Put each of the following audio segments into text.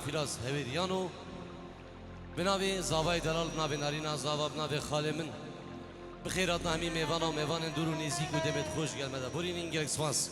فراز هویریانو بناوی زاوای دلال بناوی نارینا زاوا بناوی خاله من بخیرات همی میوانا و میوان دور و نزدیک و دمت خوش گلمده برین این گلک سپاس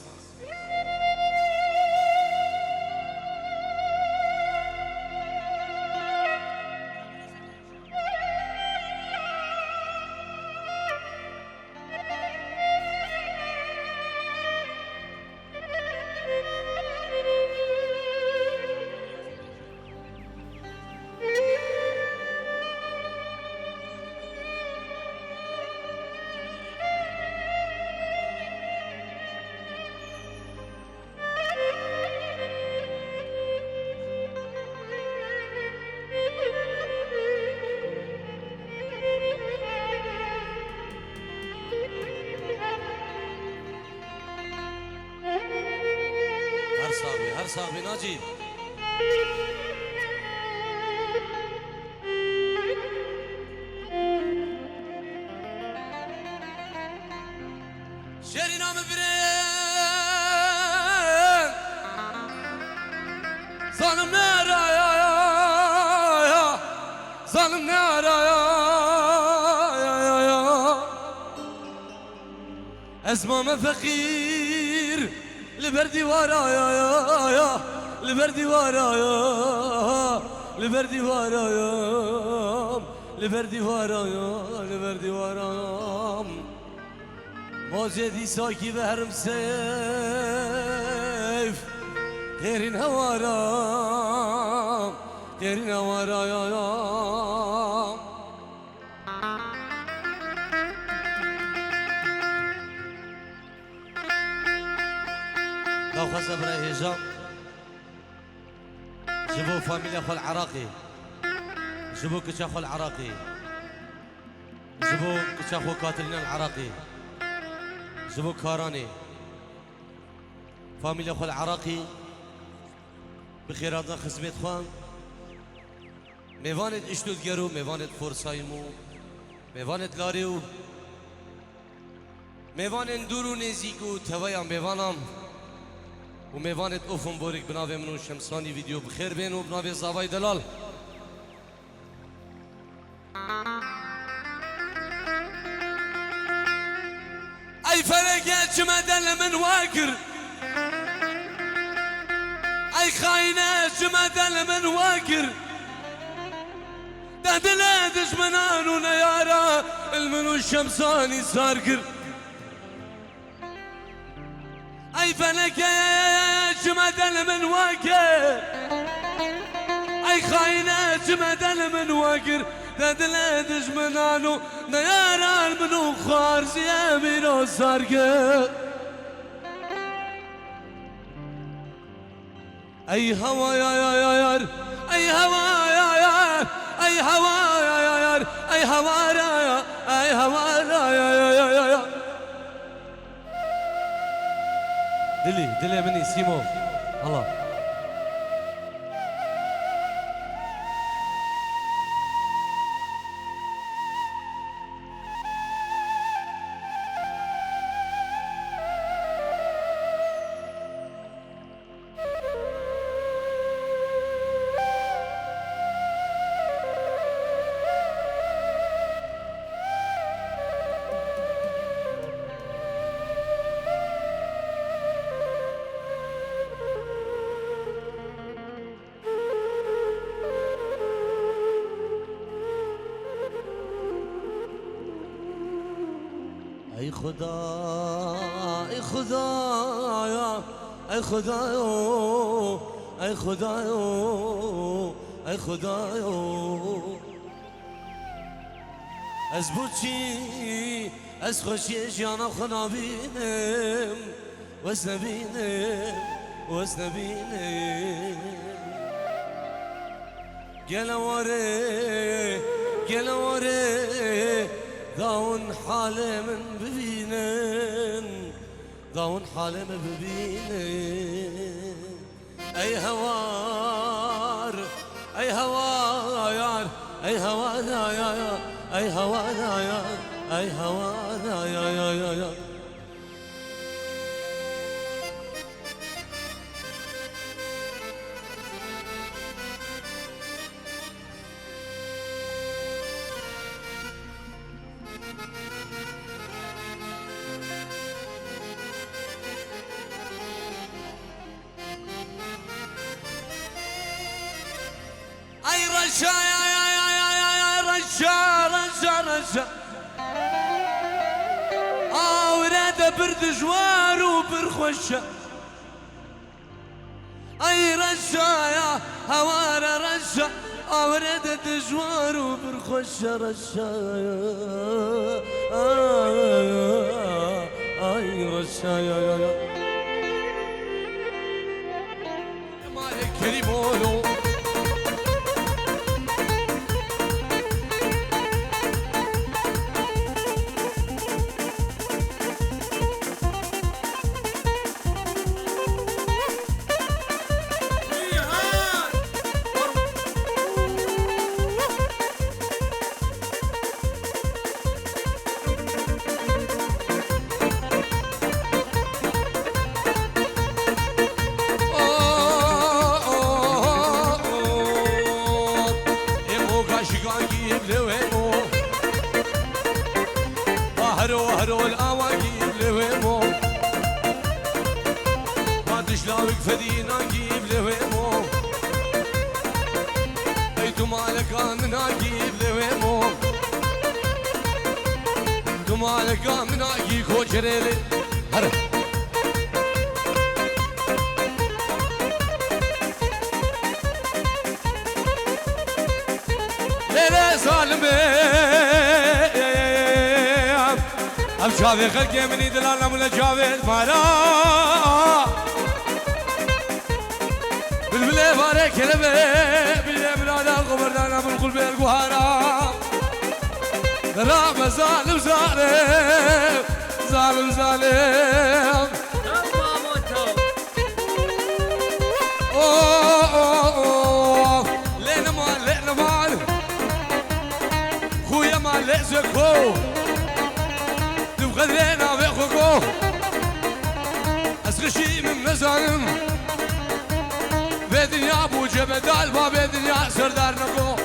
هر صاحبی ناجی شعری نام برین ظالم نرایا ظالم نرایا ازمام فقیر لبردي ورايا لبردي ورايا لبردي ورايا لبردي ورايا لبردي ورايا موجدي ساكي بهرم سيف غيرين هوارا غيرين هوارا خاصة برای هجام جبو فاميليا خو العراقي جبو كشا خو العراقي جبو كشا خو كاترينا العراقي جبو كاراني فاميليا خو العراقي بخيراتنا خزمت خوان ميوانت اشتود گرو ميوانت فرسايمو ميوانت لاريو ميوانت دورو نزيگو تويا ميوانم و میوانت اوفم بورک بناوی منو شمسانی ویدیو بخیر بین و بناوی زاوای دلال ای فلکه چما دل من واکر ای خاینه چما دل من واکر ده دل دشمنان و نیارا المنو شمسانی سار کر اي فلك جمدل من واقر اي خاينه جمدل من واقر ددل دشمنانو نياران منو خارج يمينو سارقه اي هوا يا يار اي هوا يا يار اي هوا يا يار اي هوا يا اي هوا يا دلي مني سيمو الله ای خدا ای خدایا ای خدایا ای خدایا ای خدایا از بوچی از خوشی جانا خنا بینم وز نبینم وز نبینم گلواره گلواره داون حال من ببینن داون حال من ببینن ای هوار ای هوار ای هوار ای هوار ای هوار بردجوار وبرخوشة اي رشايا هوارا رشا اورد دجوار وبرخوشة رشايا اي رشايا مالك كريمونو هرو الأواقيب لويمو ما تشلاوك فدينا جيب لويمو ايتو مالك من اجيب لويمو تو مالك من اجي كوجريلي هر ليلة ظالمي ام شافي خلقي مني دلالنا ولا جاويد مارا بالبلي بارك كلمة باللي بلادا غبردانا بالقلب القهارا درام ظالم ظالم ظالم ظالم اوه لينا مال خويا مال لزكو غدرنا بخوكو اسغشي من مزارم بدنيا ابو جبدال ما بدنيا سردار نكو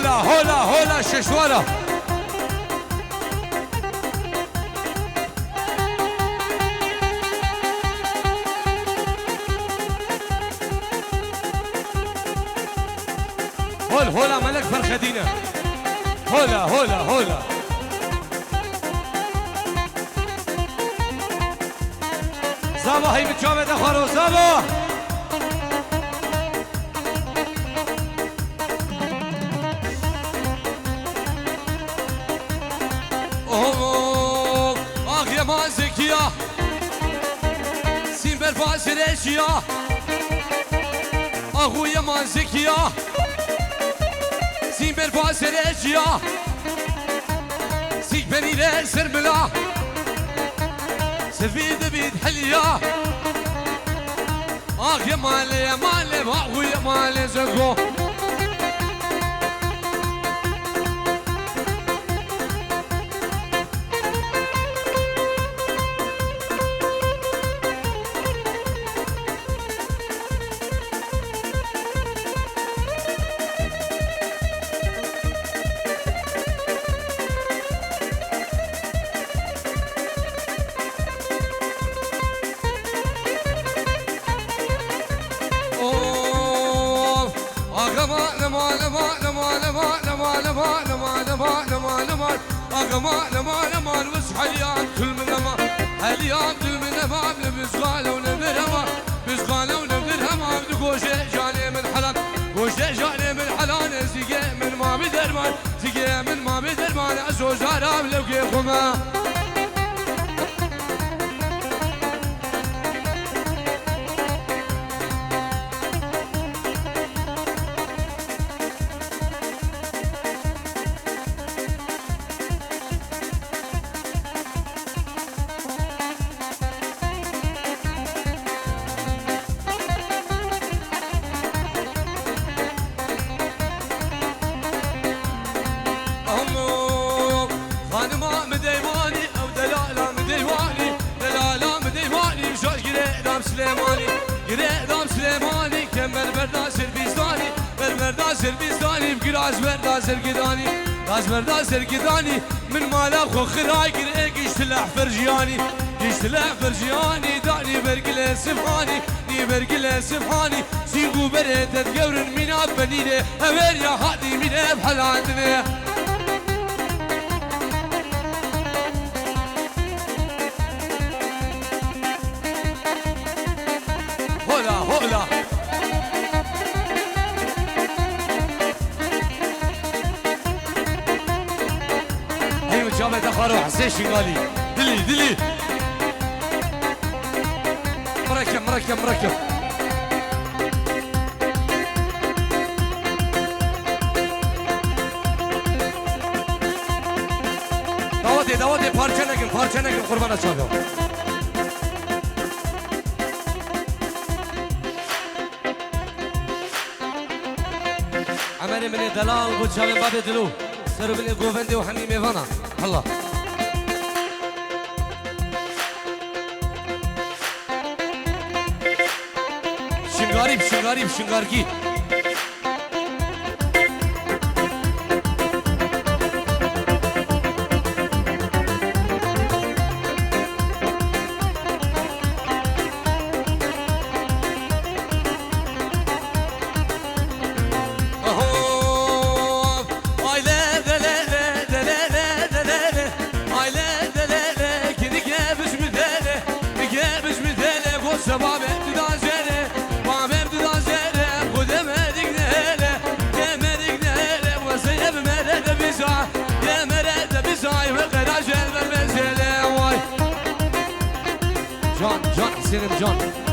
هولا ششوالا هولا ملك فرخدينة هولا زابا هي بتشابه خارو زابا اوه اخ يا ما زكية سيمبر فاسريشيا اخو يا ما زكية سيمبر فاسريشيا سيك بني لا سرملا سفيد بيد حليا اخ يا مالي اخو يا مالي زكو لمان بس حليان كل من لما حليان كل من لما بسقالة ونبرهما بسقالة ونبرهما بقوشة جاني من حلان قوشة جاني من حلان زيقى من ما بدرمان زيقى من ما بدرمان أزوج عرام لوكي خما راز بردا سرقداني من مالا خو خراي قريك اشتلح فرجياني تشتلع فرجياني دعني برقلة سبحاني ني برقلة سبحاني سيقو بريت تقورن من أبنيني أبين يا هادي من أبحل عندنا هولا هولا هي جامعة أخوارو حسين شنغالي دلي دلي مركب مركب مركب دعوتي parça nekin kurban açalım. عمري من دلال بوجه من باب دلو سر بن جوفندي وحميم فانا الله شنغاريب شنغاركي جان حسين جان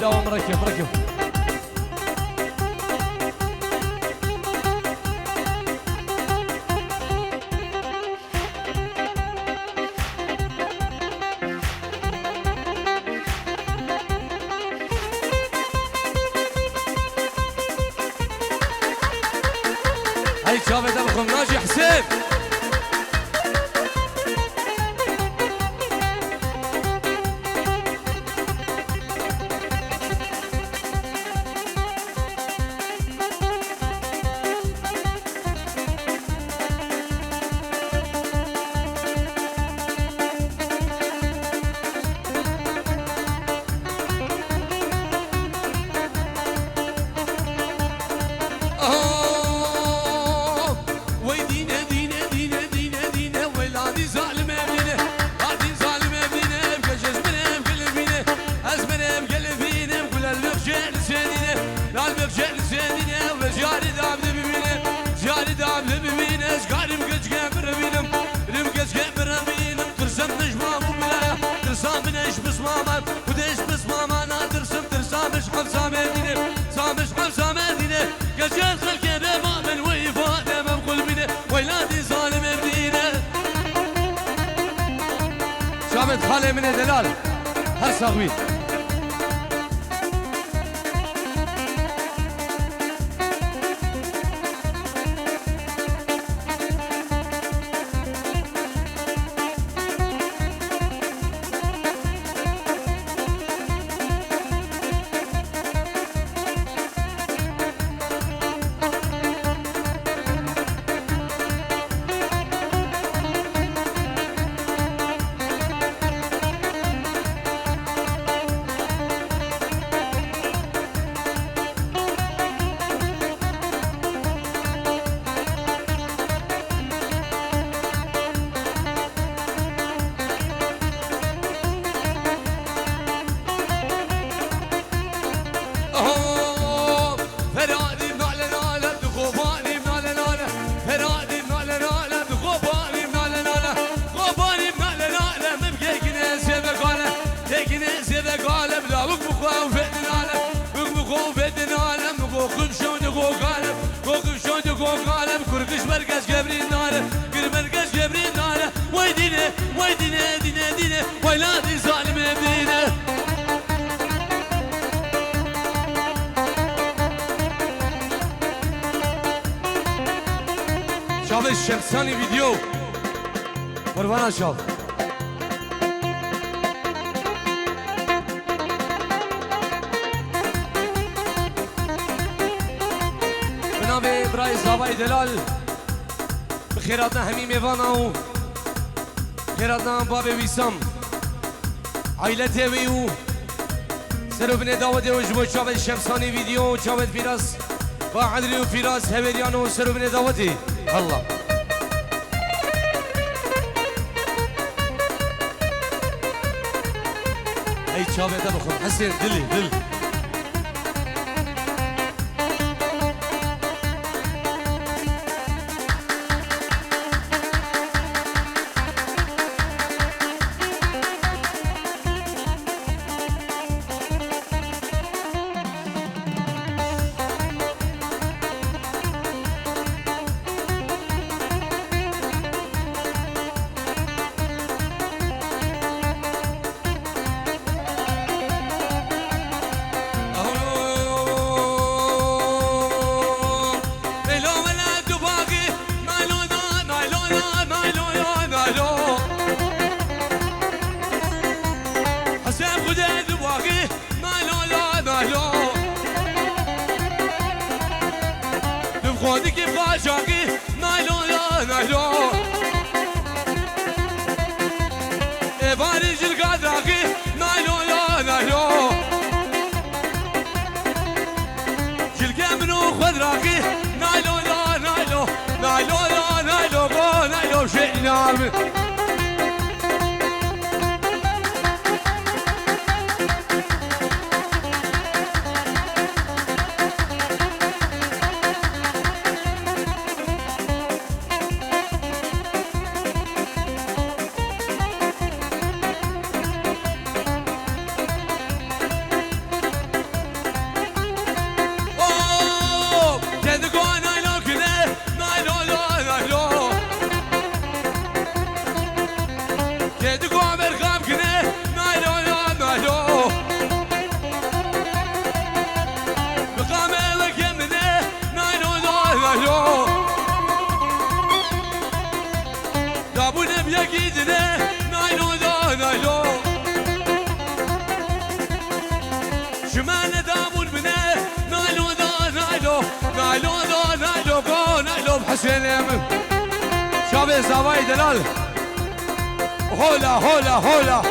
دوا مركب هاي شافت ابوكم ناجي حسين شافت خالي من دلال هالساوي جاوید شمسانی ویدیو قربان شاو بنام برای زاوای دلال بخیراتنا همین میوانا و خیراتنا باب ویسام عائلته ویو سرو بني داود وجبو شاوت شمساني فيديو شاوت فراس وعدري وفراس هبريانو سرو بني داودي الله اي شاوت بخون حسين دلي دل خودی که فاجاقی نایلو یا نایلو باری جلگادراقی نایلو یا نایلو جلگه منو خودراقی نایلو یا نایلو نایلو یا نایلو با نایلو شیء نارمي حسين يمن شابي زواي دلال هولا هولا هولا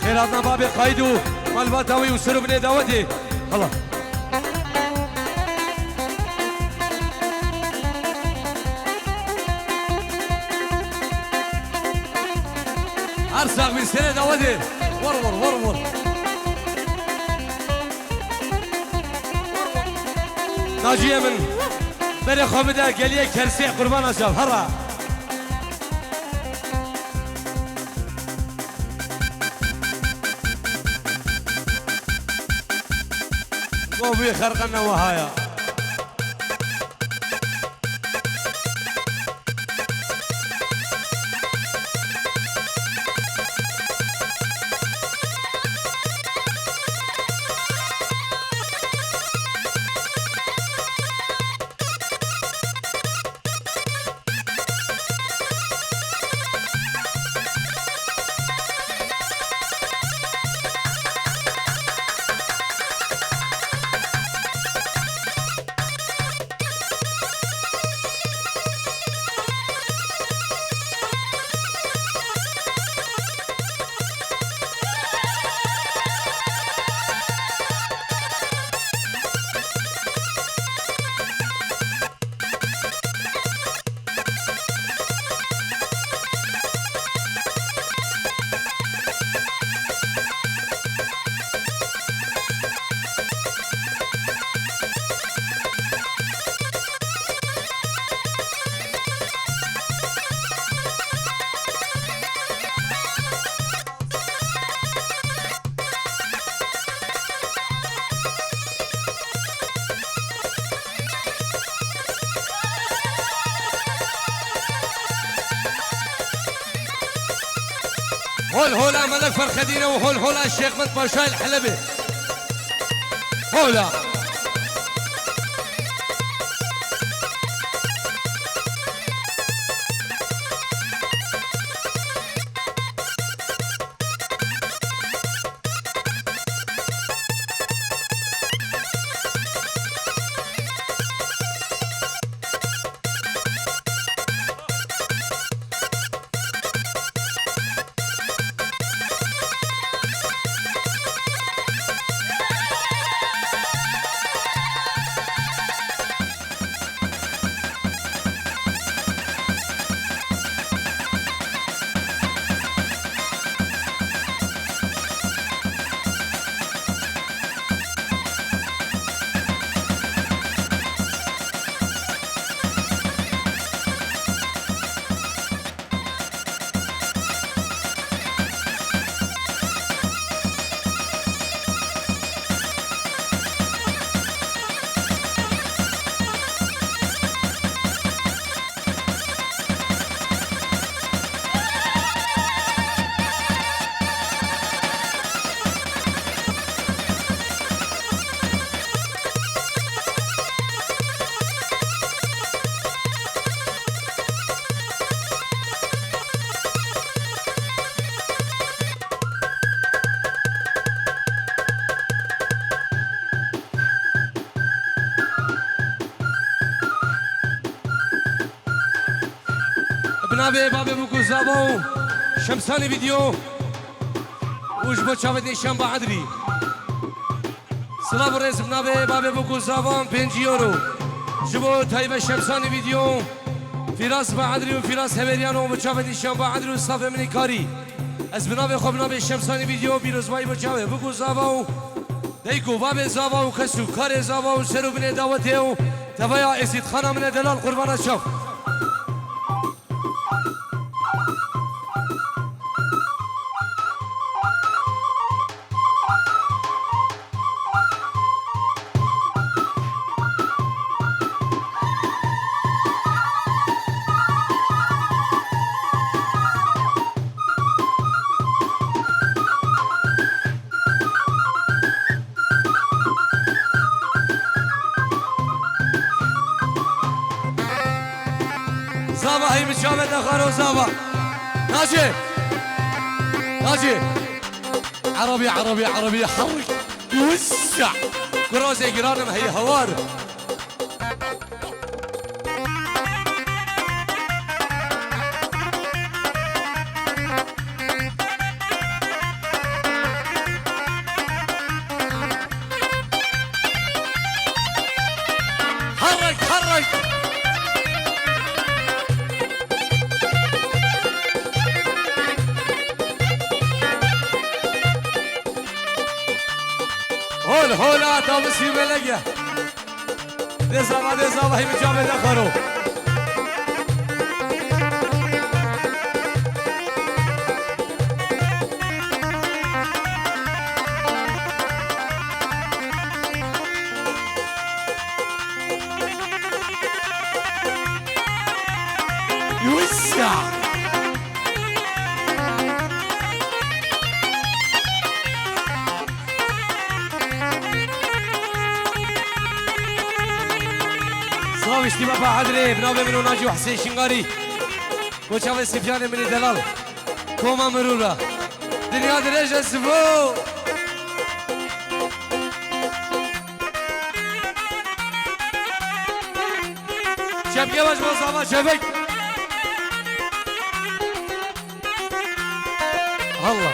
خيراتنا بابي قايدو مال باتاوي وسرو بني داودي خلاص أرسق من سنة داودي ورور ورور ناجية من بري خامدة قلية كرسي قربان أشاف هرا قوبي خرقنا وهايا هول هولا ملك فرخدينه وهول هولا الشيخ مد باشاي الحلبي هولا بنابه بابه بگو زابو شمسانی ویدیو وش با چاوت نشان با عدری سلام رئیس بنابه بابه بگو زابو 5 یورو جبو تایب شمسانی ویدیو فراس با عدری و فراس هبریانو با چاوت نشان با عدری و صاف منی کاری از بنابه خوب بنابه شمسانی ویدیو بیروزبایی با چاوه بگو زابو دیگو بابه زابو کسو کار زابو سرو بنه دعوته و تفایا اسید خانه من دلال قربان شاف زابا هي مشامة دخلوا زابا ناجي ناجي عربي عربي عربي حرك وسع كروزي قرانم هي هوار حرك حرك هول هولا تابسي ملقيا دزابا هي مجامع دخلوا يوسع صاوي اشتباه بعدري بنابه منو ناجي وحسين شنغاري وشاوي سفياني من دلال كوما مرورة دنيا درجة سفو شبكة باش مصابة شبك الله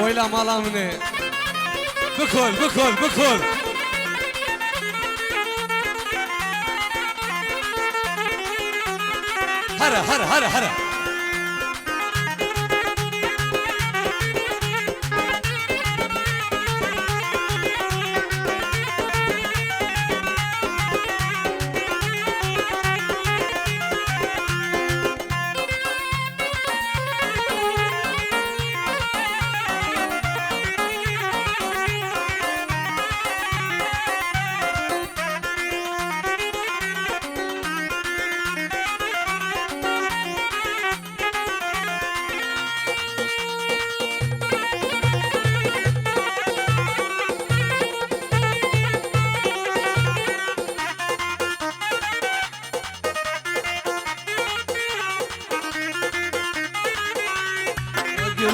ويلا مالا مني بكل بكل بكل هرا هرا هرا هرا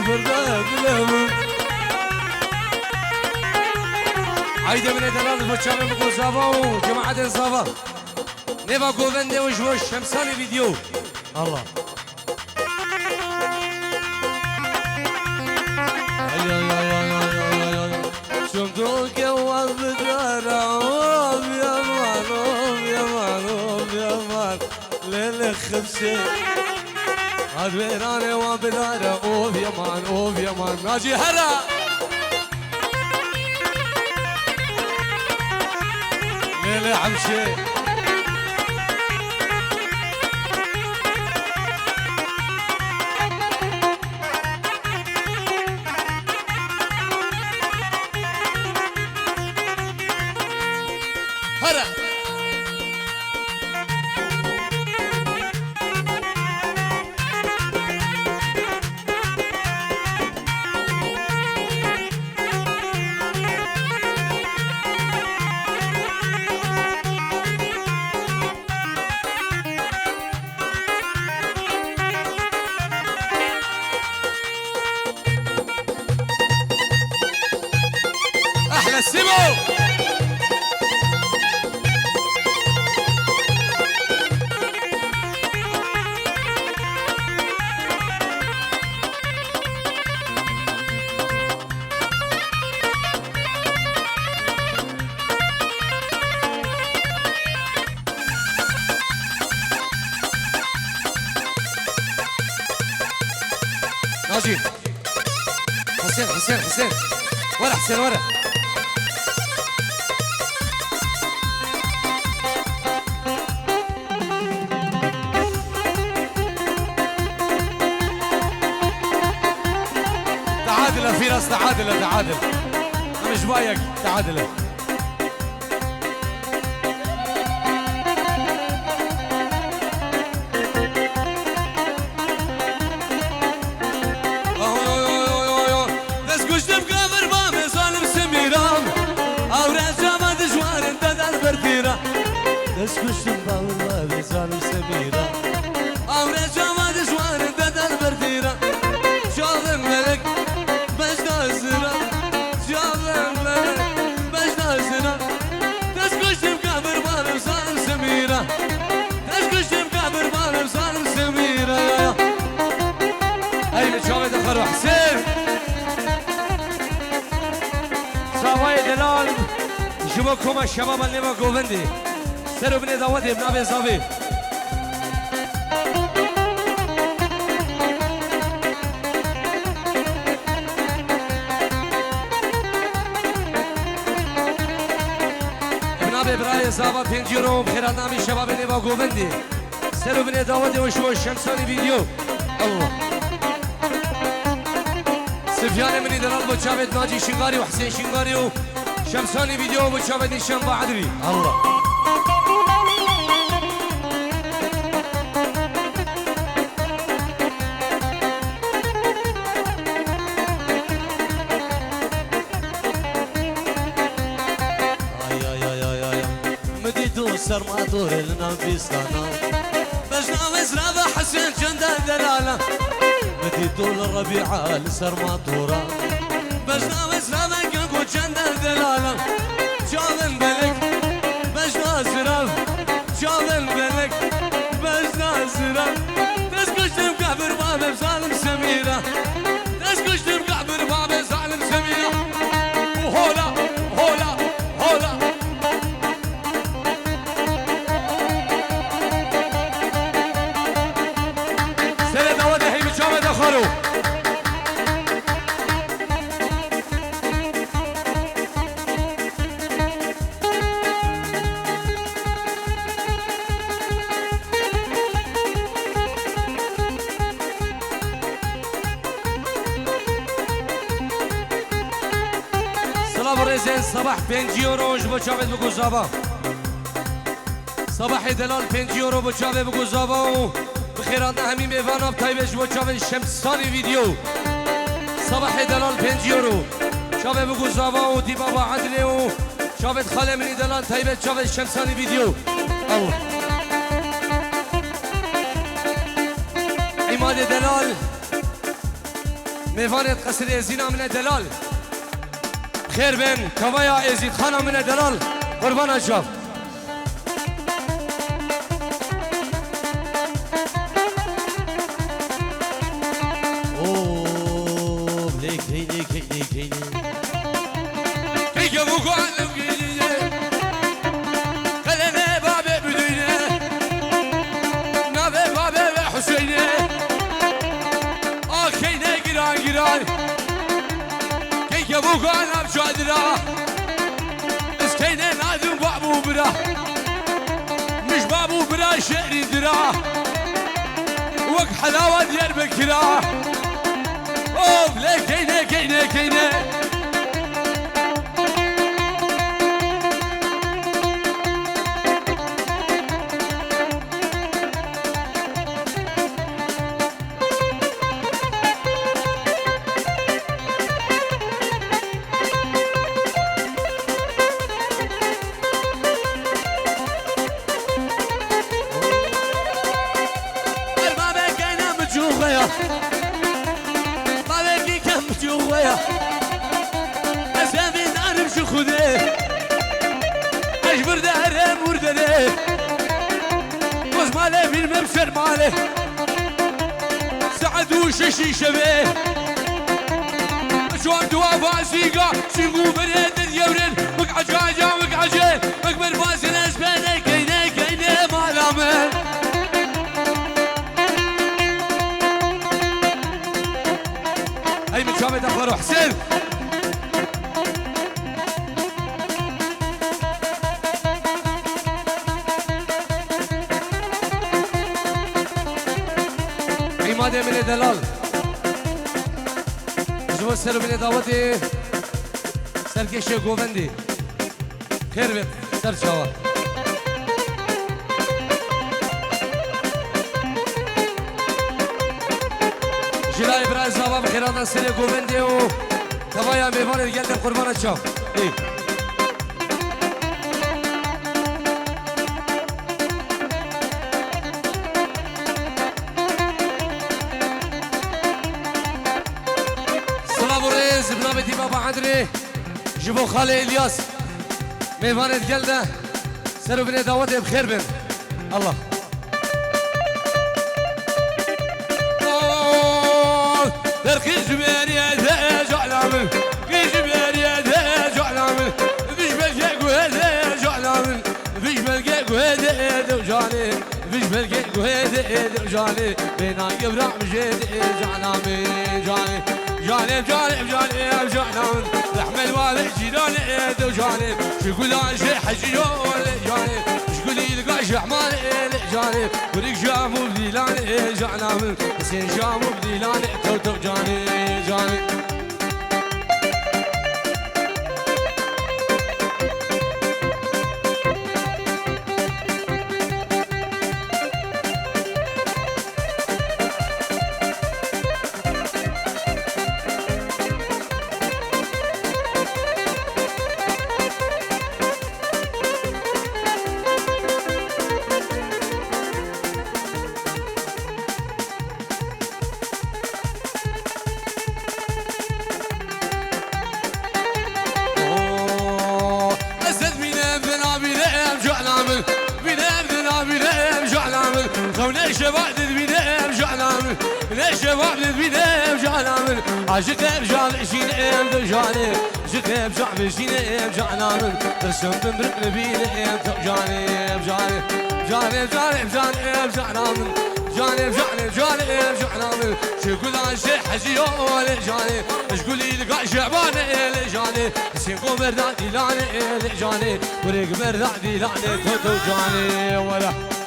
البردة بلهم عيدة من دلال بوشابي بقو زابو جماعة زابا نيفا قوفندي وجوش شمساني فيديو الله شمتوك وابدارا اوف يا مان اوف يا مان اوف يا مان ليلة خبشة هاد ويراني وابدارا اوف يا مان اوف يا مان ناجي هلا ليلة عمشة هلا احلى السيبو ناجي حسين حسين حسين ورا حسين ورا تعادل في راس تعادل تعادل انا مش بايك تعادل بس كشتم باور ما ظالم سميرة أورا جامد جوار بدل برديرة جاذم ملك بجنا زرا جاذم ملك بجنا زرا بس كشتم كبر بالم ظالم سميرة بس كشتم كبر بالم ظالم سميرة أي متشابه دخلوا حسين صواي دلال جبكم الشباب اللي ما قوبندي سرو بني داودي بنابي صافي بنابي براي صافا بنجيرو بخيرات نامي شباب اللي با قوبندي سرو بني داودي وشو الشمساني فيديو الله سفيان مني دلال بو شابت ناجي شنغاري وحسين شنغاري وشمساني فيديو بو شابت نشان بعدري الله سر ما دور لنا بيستانا بجنا وزرا حسين جندا دلاله بدي طول الربيعه لسر ما دورا بجنا وزرا قلبو جندا دلاله جاذن بلك بجنا زرا جاذن بلك بجنا زرا تسكشتم كبر باب ظالم سميره تسكشتم كبر باب ظالم سميره وهولا هولا هولا دخلوا صلاة الرزين صباح 5 يورو جبو شافت بقو زابا صباح دلال 5 يورو بو شافت بقو زابا بخيراتنا همين بيفانا بطيبش بو شافت شمساني فيديو صباح دلال 5 يورو شافت بقو زابا ودي بابا عدلي شافت خاله مني دلال طيبت شافت شمساني فيديو الله عماد دلال ميفانة قصر ازينا من دلال خير بين كوايا ازيد خانة من دلال قربان اشرف اوه ليك ليك ليك ليك كيك ابو قال بقيني خلينا بابي بدينا نابي بابي حسيني كينا قران قران كيك ابو قال بشادرا بس كينا نادم بابو برا مش بابو برا شعري درا وق حلاوة ديار بكرا اوف ليه كينا كينا كينا اجبر دهرم وردني وز مالي بالمبشر مالي سعد وششي شبه شوام دوا باسيقا سيقو بريد اليورين وقع جاجا وقع جين مقبر باسل اسباني كيني كيني مالامن هاي من شامي تخبروا حسين عمادة من دلال جوا سر من دعوتي سركش گووندی خير بيت سر شوا جلال براز بابا خيران سر گووندی و توایا میوان گلد قربان شوا بنابتي بابا عدري جبو خالي الياس ميفانة جلدة سروا بني دعوتي بخير بن الله تركي جبيري هذا جعلامل كي جبيري هذا جعلامل فيش بلقاك وهذا جعلامل فيش بلقاك وهذا وجاني فيش بلقاك وهذا وجاني بينا يبرع مجيد جعلامل جاني جانب جانب جانب جانب لحم الوالد جيراني جانب شقول عشي حجيون جانب شقولي لقاش حمال جانب وريك جامو بديلاني جانب حسين جامو بديلاني توتو جاني جانب شباب بينام جعلامل ليش شباب بينام جعلامل عاشق بجال شينام جاني عاشق بجال شينام جعلامل رسم بمرق بينام جاني جاني جاني جاني جاني جعلامل جاني جاني جاني جعلامل شقول عاشق حزيون جاني شقولي لقى شعبان جاني سيقو بردادي لاني جاني وريق بردادي لاني توتو جاني ولا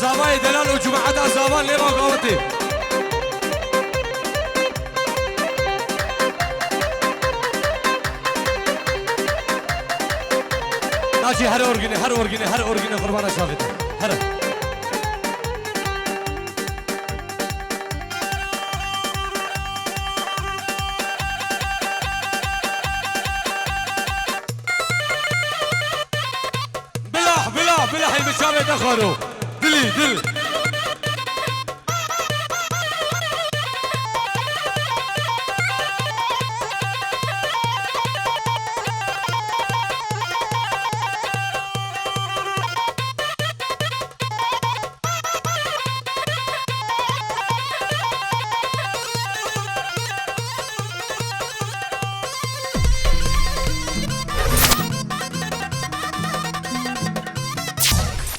زاوية دلال وجماعة زاوان لما قوتي ناجي هر أورجيني قربانا شافته هر خارو دلي دل